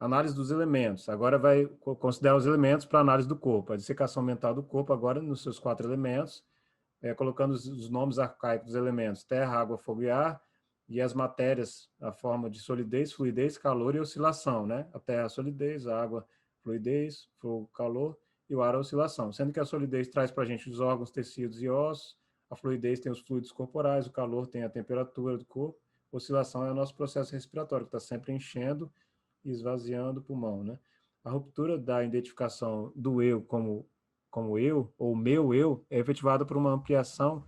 Análise dos elementos. Agora vai considerar os elementos para análise do corpo. A dissecação mental do corpo agora nos seus 4 elementos, colocando os nomes arcaicos dos elementos: terra, água, fogo e ar, e as matérias, a forma de solidez, fluidez, calor e oscilação, né? A terra, a solidez, a água, fluidez, fogo, calor, e o ar, a oscilação. Sendo que a solidez traz para a gente os órgãos, tecidos e ossos, a fluidez tem os fluidos corporais, o calor tem a temperatura do corpo, a oscilação é o nosso processo respiratório, que está sempre enchendo e esvaziando o pulmão, né? A ruptura da identificação do eu como eu, ou meu eu, é efetivada por uma ampliação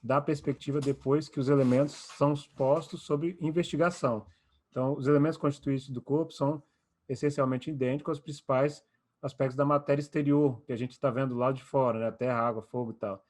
da perspectiva depois que os elementos são postos sob investigação. Então, os elementos constituintes do corpo são essencialmente idênticos aos principais aspectos da matéria exterior, que a gente está vendo lá de fora, né? Terra, água, fogo e tal.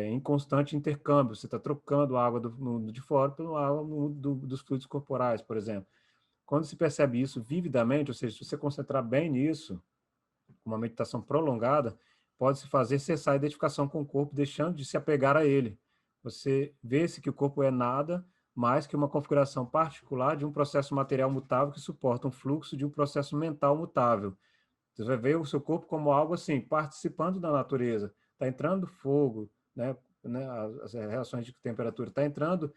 Em constante intercâmbio, você está trocando a água do mundo de fora pela água dos fluidos corporais, por exemplo. Quando se percebe isso vividamente, ou seja, se você concentrar bem nisso, uma meditação prolongada, pode-se fazer cessar a identificação com o corpo, deixando de se apegar a ele. Você vê-se que o corpo é nada mais que uma configuração particular de um processo material mutável que suporta um fluxo de um processo mental mutável. Você vai ver o seu corpo como algo assim, participando da natureza. Está entrando fogo, né, as reações de temperatura, está entrando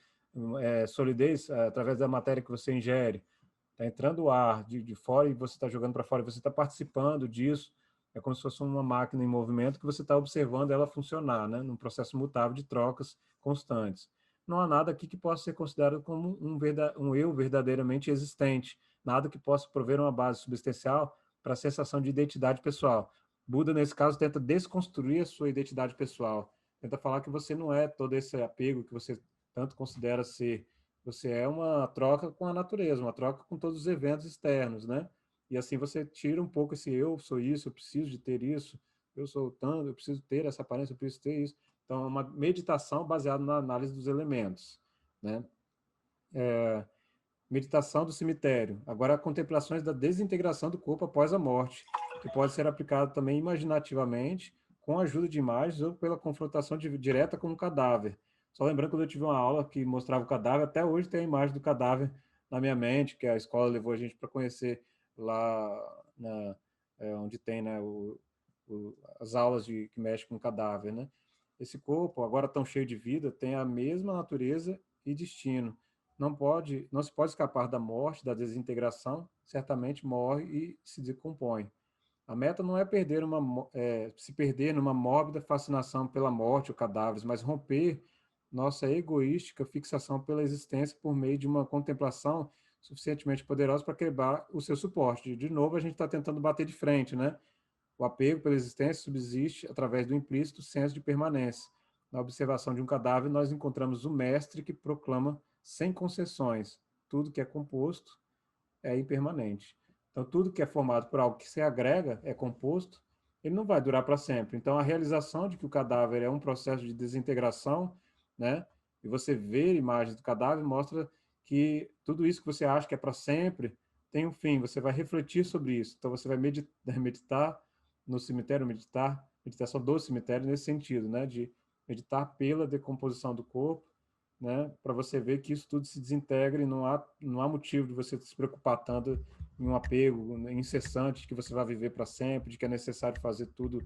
solidez através da matéria que você ingere, está entrando o ar de fora e você está jogando para fora, e você está participando disso. É como se fosse uma máquina em movimento que você está observando ela funcionar, né, num processo mutável de trocas constantes. Não há nada aqui que possa ser considerado como um eu verdadeiramente existente, nada que possa prover uma base substancial para a sensação de identidade pessoal. Buda, nesse caso, tenta desconstruir a sua identidade pessoal, tenta falar que você não é todo esse apego que você tanto considera ser. Você é uma troca com a natureza, uma troca com todos os eventos externos, né? E assim você tira um pouco esse eu sou isso, eu preciso de ter isso, eu sou tanto, eu preciso ter essa aparência, eu preciso ter isso. Então, é uma meditação baseada na análise dos elementos, né? Meditação do cemitério. Agora, contemplações da desintegração do corpo após a morte, que pode ser aplicado também imaginativamente, com a ajuda de imagens ou pela confrontação direta com o cadáver. Só lembrando que quando eu tive uma aula que mostrava o cadáver, até hoje tem a imagem do cadáver na minha mente, que a escola levou a gente para conhecer lá onde tem, né, as aulas que mexem com o cadáver, né? Esse corpo, agora tão cheio de vida, tem a mesma natureza e destino. Não se pode escapar da morte, da desintegração, certamente morre e se decompõe. A meta não é se perder numa mórbida fascinação pela morte ou cadáveres, mas romper nossa egoística fixação pela existência por meio de uma contemplação suficientemente poderosa para quebrar o seu suporte. De novo, a gente está tentando bater de frente, né? O apego pela existência subsiste através do implícito senso de permanência. Na observação de um cadáver, nós encontramos o mestre que proclama sem concessões: tudo que é composto é impermanente. Então, tudo que é formado por algo que se agrega, é composto, ele não vai durar para sempre. Então, a realização de que o cadáver é um processo de desintegração, né? E você ver imagens do cadáver mostra que tudo isso que você acha que é para sempre tem um fim. Você vai refletir sobre isso. Então, você vai meditar no cemitério, meditação do cemitério nesse sentido, né? De meditar pela decomposição do corpo, né, para você ver que isso tudo se desintegra e não há motivo de você se preocupar tanto em um apego incessante que você vai viver para sempre, de que é necessário fazer tudo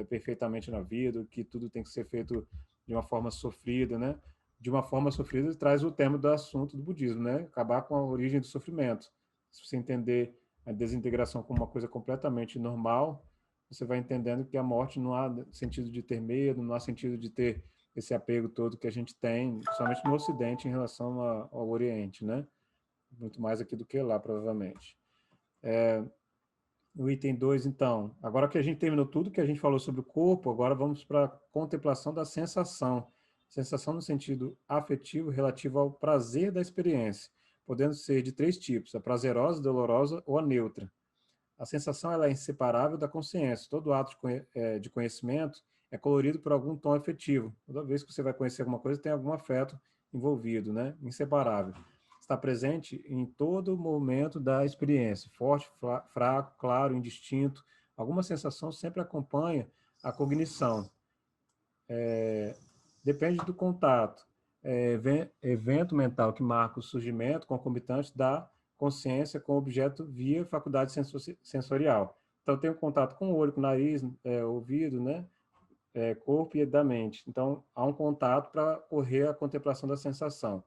perfeitamente na vida, que tudo tem que ser feito de uma forma sofrida, né? De uma forma sofrida traz o tema do assunto do budismo, né? Acabar com a origem do sofrimento. Se você entender a desintegração como uma coisa completamente normal, você vai entendendo que a morte não há sentido de ter medo, não há sentido de ter esse apego todo que a gente tem, principalmente no Ocidente, em relação ao Oriente, né? Muito mais aqui do que lá, provavelmente. O item 2, então. Agora que a gente terminou tudo que a gente falou sobre o corpo, agora vamos para a contemplação da sensação. Sensação no sentido afetivo relativo ao prazer da experiência, podendo ser de 3 tipos: a prazerosa, a dolorosa ou a neutra. A sensação ela é inseparável da consciência. Todo ato de conhecimento é colorido por algum tom afetivo. Toda vez que você vai conhecer alguma coisa, tem algum afeto envolvido, né? Inseparável. Está presente em todo momento da experiência, forte, fraco, claro, indistinto. Alguma sensação sempre acompanha a cognição. Depende do contato. Evento mental que marca o surgimento concomitante da consciência com o objeto via faculdade sensorial. Então, eu tenho contato com o olho, com o nariz, ouvido, né? Corpo e da mente. Então, há um contato para ocorrer a contemplação da sensação.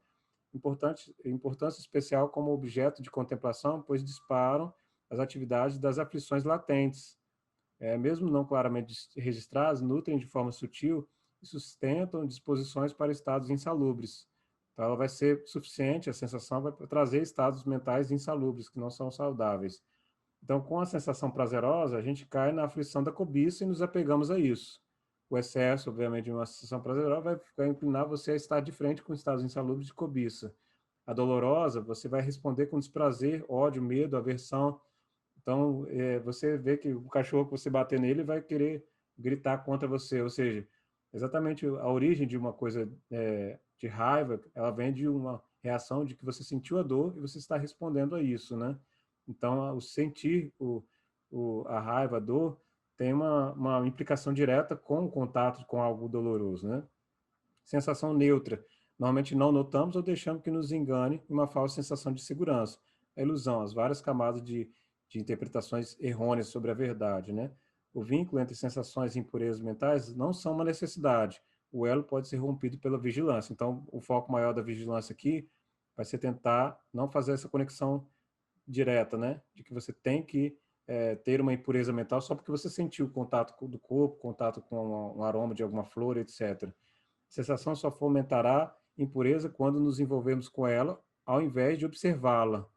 Importância especial como objeto de contemplação, pois disparam as atividades das aflições latentes. Mesmo não claramente registradas, nutrem de forma sutil e sustentam disposições para estados insalubres. Então, ela vai ser suficiente, a sensação vai trazer estados mentais insalubres, que não são saudáveis. Então, com a sensação prazerosa, a gente cai na aflição da cobiça e nos apegamos a isso. O excesso, obviamente, de uma sensação prazerosa vai inclinar você a estar de frente com estados insalubres de cobiça. A dolorosa, você vai responder com desprazer, ódio, medo, aversão. Então, você vê que o cachorro que você bater nele vai querer gritar contra você. Ou seja, exatamente a origem de uma coisa de raiva, ela vem de uma reação de que você sentiu a dor e você está respondendo a isso, né? Então, o sentir a raiva, a dor, tem uma implicação direta com o contato com algo doloroso, né? Sensação neutra. Normalmente não notamos ou deixamos que nos engane uma falsa sensação de segurança. A ilusão, as várias camadas de interpretações errôneas sobre a verdade, né? O vínculo entre sensações e impurezas mentais não são uma necessidade. O elo pode ser rompido pela vigilância. Então, o foco maior da vigilância aqui vai ser tentar não fazer essa conexão direta, né? De que você tem que ter uma impureza mental só porque você sentiu o contato do corpo, contato com um aroma de alguma flor, etc. Sensação só fomentará impureza quando nos envolvemos com ela, ao invés de observá-la.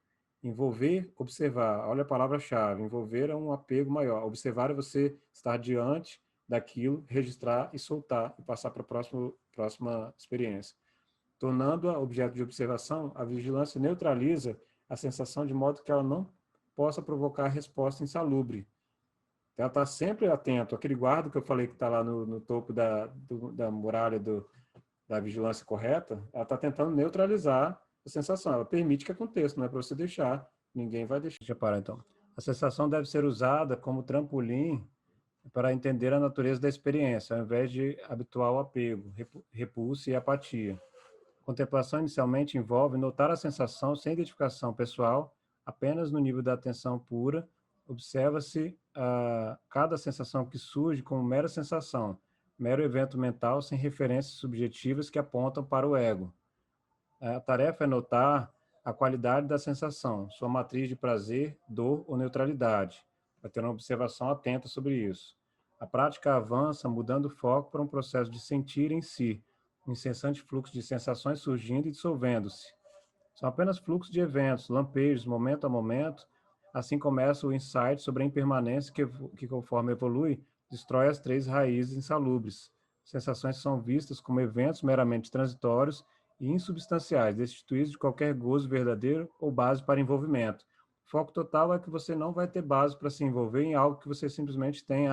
Envolver, observar. Olha a palavra-chave. Envolver é um apego maior. Observar é você estar diante daquilo, registrar e soltar, e passar para a próxima experiência. Tornando-a objeto de observação, a vigilância neutraliza a sensação de modo que ela não possa provocar resposta insalubre. Ela está sempre atento. Aquele guarda que eu falei que está lá no topo da muralha da vigilância correta, ela está tentando neutralizar a sensação. Ela permite que aconteça, não é para você deixar. Ninguém vai deixar. Deixa eu parar, então. A sensação deve ser usada como trampolim para entender a natureza da experiência, ao invés de habitual apego, repulsa e apatia. Contemplação inicialmente envolve notar a sensação sem identificação pessoal, apenas no nível da atenção pura. Observa-se cada sensação que surge como mera sensação, mero evento mental sem referências subjetivas que apontam para o ego. A tarefa é notar a qualidade da sensação, sua matriz de prazer, dor ou neutralidade. Vai ter uma observação atenta sobre isso. A prática avança mudando o foco para um processo de sentir em si, um incessante fluxo de sensações surgindo e dissolvendo-se. São apenas fluxos de eventos, lampejos, momento a momento. Assim começa o insight sobre a impermanência que conforme evolui, destrói as três raízes insalubres. Sensações são vistas como eventos meramente transitórios e insubstanciais, destituídos de qualquer gozo verdadeiro ou base para envolvimento. O foco total é que você não vai ter base para se envolver em algo que você simplesmente tem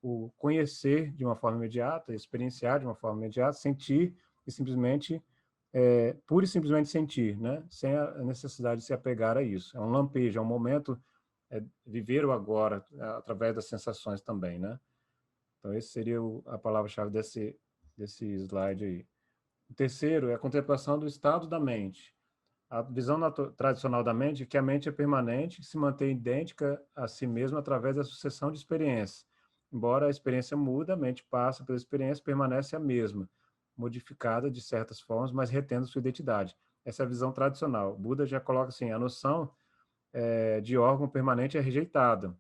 o conhecer de uma forma imediata, experienciar de uma forma imediata, sentir e simplesmente, pura e simplesmente sentir, né? Sem a necessidade de se apegar a isso. É um lampejo, é um momento, viver o agora, através das sensações também, né? Então, esse seria a palavra-chave desse slide aí. O terceiro é a contemplação do estado da mente. A visão tradicional da mente é que a mente é permanente e se mantém idêntica a si mesma através da sucessão de experiências. Embora a experiência muda, a mente passa pela experiência e permanece a mesma, modificada de certas formas, mas retendo sua identidade. Essa é a visão tradicional. O Buda já coloca assim, a noção de órgão permanente é rejeitada.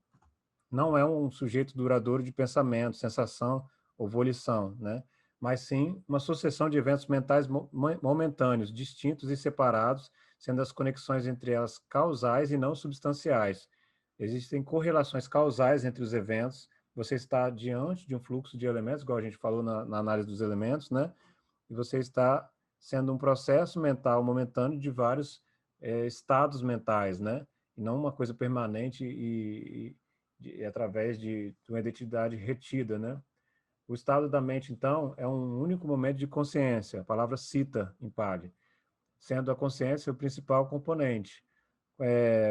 Não é um sujeito duradouro de pensamento, sensação ou volição, né? Mas sim uma sucessão de eventos mentais momentâneos, distintos e separados, sendo as conexões entre elas causais e não substanciais. Existem correlações causais entre os eventos. Você está diante de um fluxo de elementos, igual a gente falou na análise dos elementos, né? E você está sendo um processo mental momentâneo de vários estados mentais, né? E não uma coisa permanente através de uma identidade retida, né? O estado da mente, então, é um único momento de consciência, a palavra cita em Pali, sendo a consciência o principal componente.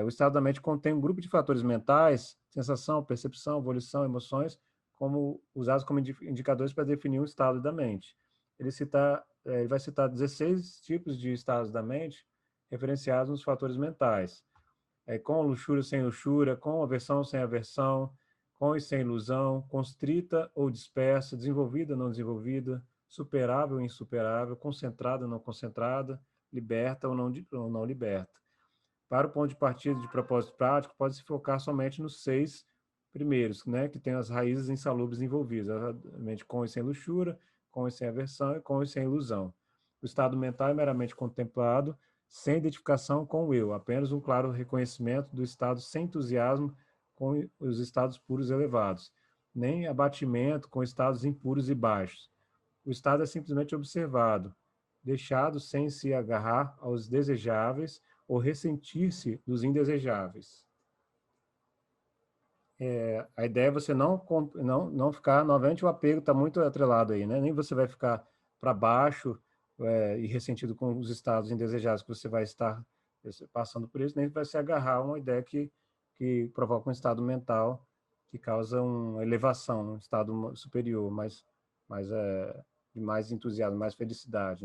O estado da mente contém um grupo de fatores mentais, sensação, percepção, volição, emoções, como usados como indicadores para definir o estado da mente. Ele vai citar 16 tipos de estados da mente, referenciados nos fatores mentais. Com luxúria, sem luxúria, com aversão, sem aversão, com e sem ilusão, constrita ou dispersa, desenvolvida, não desenvolvida, superável ou insuperável, concentrada, não concentrada, liberta ou não liberta. Para o ponto de partida de propósito prático, pode-se focar somente nos 6 primeiros, né, que tem as raízes insalubres envolvidas, com e sem luxúria, com e sem aversão e com e sem ilusão. O estado mental é meramente contemplado, sem identificação com o eu, apenas um claro reconhecimento do estado sem entusiasmo com os estados puros elevados, nem abatimento com estados impuros e baixos. O estado é simplesmente observado, deixado sem se agarrar aos desejáveis ou ressentir-se dos indesejáveis. A ideia é você não ficar, novamente o apego está muito atrelado aí, né? Nem você vai ficar para baixo e ressentido com os estados indesejados que você vai estar passando por isso, nem vai se agarrar a uma ideia que provoca um estado mental que causa uma elevação, um estado superior, mais de mais entusiasmo, mais felicidade.